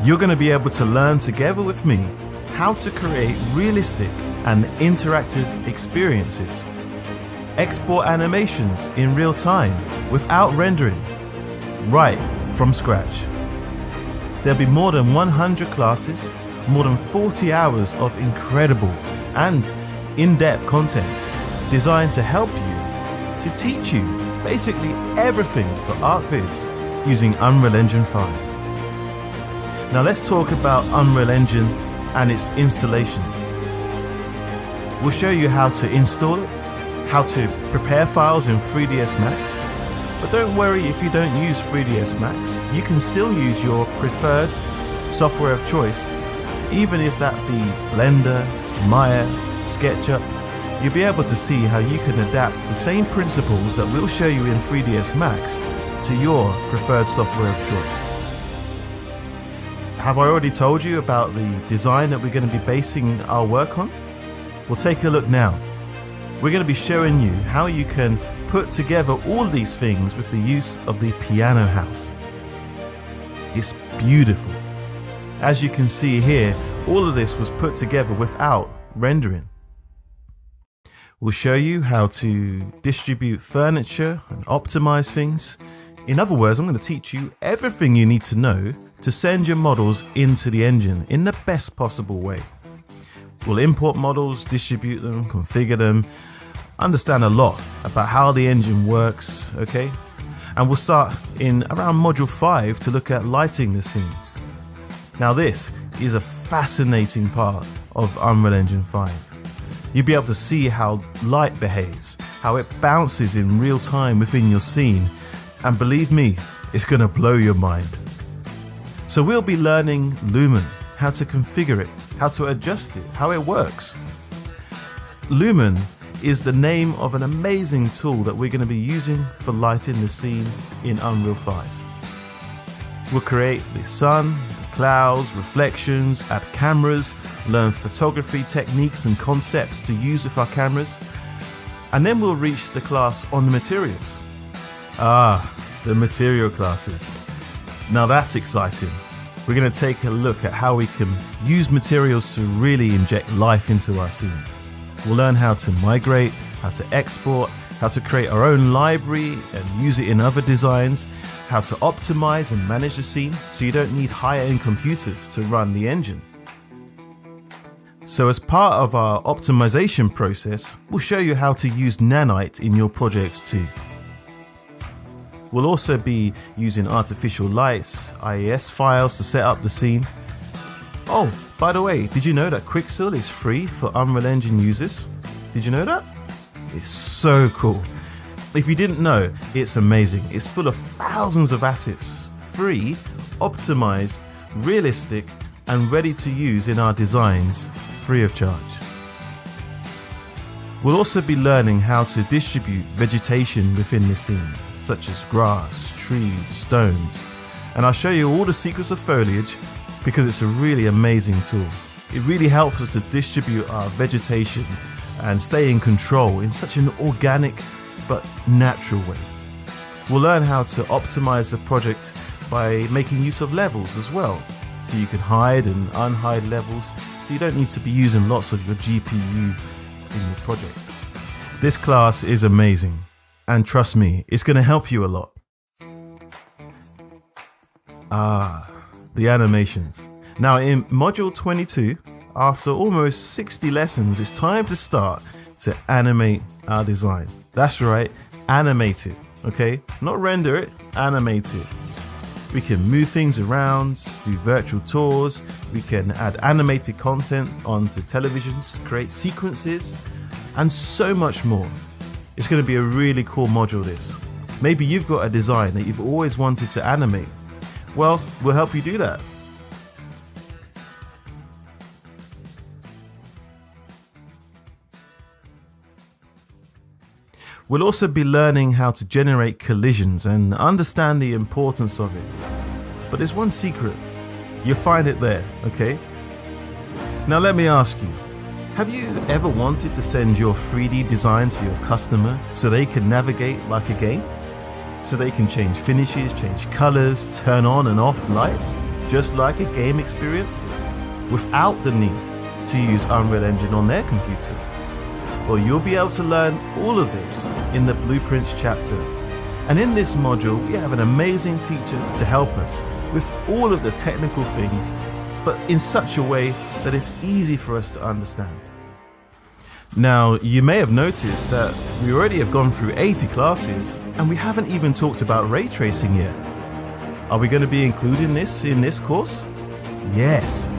You're going to be able to learn together with me how to create realistic and interactive experiences. Export animations in real time without rendering, right from scratch. There'll be more than 100 classes, more than 40 hours of incredible and in-depth content designed to help you, to teach you basically everything for ArcViz using Unreal Engine 5. Now let's talk about Unreal Engine and its installation. We'll show you how to install it, how to prepare files in 3ds Max. But don't worry if you don't use 3ds Max, you can still use your preferred software of choice, even if that be Blender, Maya, SketchUp. You'll be able to see how you can adapt the same principles that we'll show you in 3ds Max to your preferred software of choice. Have I already told you about the design that we're going to be basing our work on? Well, take a look now. We're going to be showing you how you can put together all these things with the use of the piano house. It's beautiful. As you can see here, all of this was put together without rendering. We'll show you how to distribute furniture and optimize things. In other words, I'm going to teach you everything you need to know to send your models into the engine in the best possible way. We'll import models, distribute them, configure them, understand a lot about how the engine works, okay? And we'll start in around module 5 to look at lighting the scene. Now this is a fascinating part of Unreal Engine 5. You'll be able to see how light behaves, how it bounces in real time within your scene, and believe me, it's gonna blow your mind. So we'll be learning Lumen, how to configure it, how to adjust it, how it works. Lumen is the name of an amazing tool that we're going to be using for lighting the scene in Unreal 5. We'll create the sun, the clouds, reflections, add cameras, learn photography techniques and concepts to use with our cameras, and then we'll reach the class on the materials. The material classes. Now that's exciting. We're going to take a look at how we can use materials to really inject life into our scene. We'll learn how to migrate, how to export, how to create our own library and use it in other designs, how to optimize and manage the scene so you don't need higher-end computers to run the engine. So as part of our optimization process, we'll show you how to use Nanite in your projects too. We'll also be using artificial lights, IES files to set up the scene. Oh, by the way, did you know that Quixel is free for Unreal Engine users? Did you know that? It's so cool. If you didn't know, it's amazing. It's full of thousands of assets, free, optimized, realistic, and ready to use in our designs, free of charge. We'll also be learning how to distribute vegetation within the scene, such as grass, trees, stones, and I'll show you all the secrets of foliage because it's a really amazing tool. It really helps us to distribute our vegetation and stay in control in such an organic but natural way. We'll learn how to optimize the project by making use of levels as well, so you can hide and unhide levels, so you don't need to be using lots of your GPU in your project. This class is amazing. And trust me, it's going to help you a lot. The animations. Now in module 22, after almost 60 lessons, it's time to start to animate our design. That's right, animate it, okay? Not render it, animate it. We can move things around, do virtual tours, we can add animated content onto televisions, create sequences, and so much more. It's going to be a really cool module this. Maybe you've got a design that you've always wanted to animate. Well, we'll help you do that. We'll also be learning how to generate collisions and understand the importance of it. But there's one secret. You'll find it there, okay? Now let me ask you, have you ever wanted to send your 3D design to your customer so they can navigate like a game? So they can change finishes, change colors, turn on and off lights? just like a game experience, without the need to use Unreal Engine on their computer? Well, you'll be able to learn all of this in the Blueprints chapter. And in this module, we have an amazing teacher to help us with all of the technical things, but in such a way that it's easy for us to understand. Now, you may have noticed that we already have gone through 80 classes and we haven't even talked about ray tracing yet. Are we going to be including this in this course? Yes,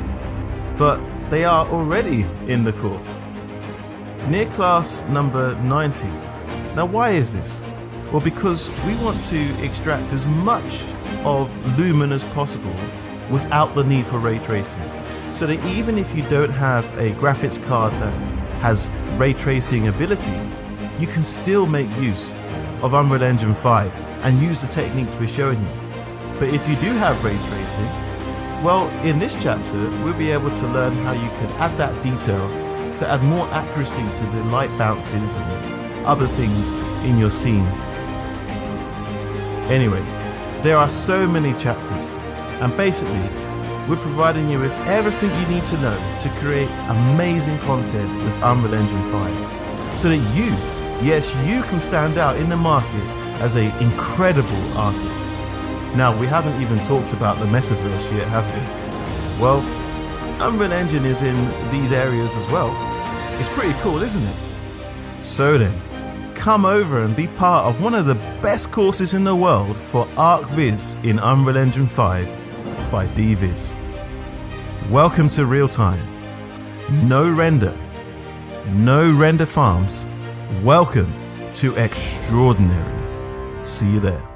but they are already in the course. Near class number 90. Now, why is this? Well, because we want to extract as much of Lumen as possible without the need for ray tracing. So that even if you don't have a graphics card that has ray tracing ability, you can still make use of Unreal Engine 5 and use the techniques we're showing you. But if you do have ray tracing, well, in this chapter, we'll be able to learn how you can add that detail to add more accuracy to the light bounces and other things in your scene. Anyway, there are so many chapters, and basically we're providing you with everything you need to know to create amazing content with Unreal Engine 5, so that you, yes, you can stand out in the market as an incredible artist. Now, we haven't even talked about the metaverse yet, have we? Well, Unreal Engine is in these areas as well. It's pretty cool, isn't it? So then, come over and be part of one of the best courses in the world for ArcViz in Unreal Engine 5 by Dviz. Welcome to real time. No render farms. Welcome to extraordinary. See you there.